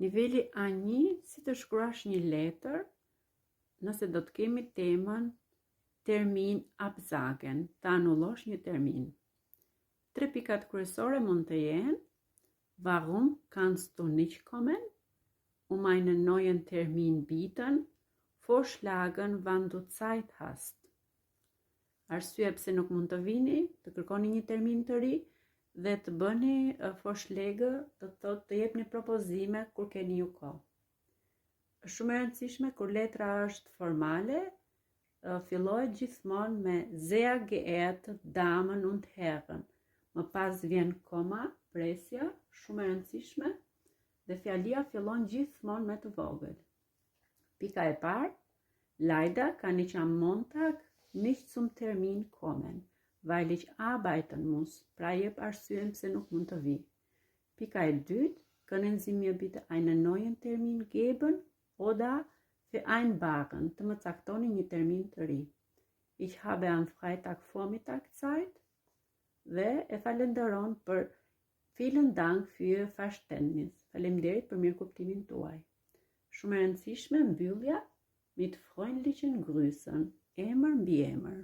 Niveli A1, si të shkruash një letër nëse do të kemi temën termin absagen, të anullosh një termin. 3 pikat kryesore mund të jenë: Warum kannst du nicht kommen? Meine neuen Termin bieten, vorschlagen wann du Zeit hast. Arsye pse nuk mund të vini, të kërkoni një termin të ri dhe të bëni vorschläge, do të thotë të jepni propozime kur keni ju kohë. Është shumë e rëndësishme kur letra është formale, fillohet gjithmonë me sehr geehrte Damen und Herren. Më pas vjen koma, presja, shumë e rëndësishme, dhe fjalia fillon gjithmonë me të vogël. Pika e parë: Leider kann ich am Montag nicht zum Termin kommen, weil ich arbeiten muss. Pra jep arsyen pse nuk mund të vi. Pika e dytë: Können Sie mir bitte einen neuen Termin geben oder vereinbaren? Të më caktoni një termin të ri. Ich habe am Freitag Vormittag Zeit. Dhe e falenderon për vielen Dank für Verständnis. Faleminderit për mirëkuptimin tuaj. Shumë e rëndësishme mbyllja mit freundlichen Grüßen, emër mbi emër.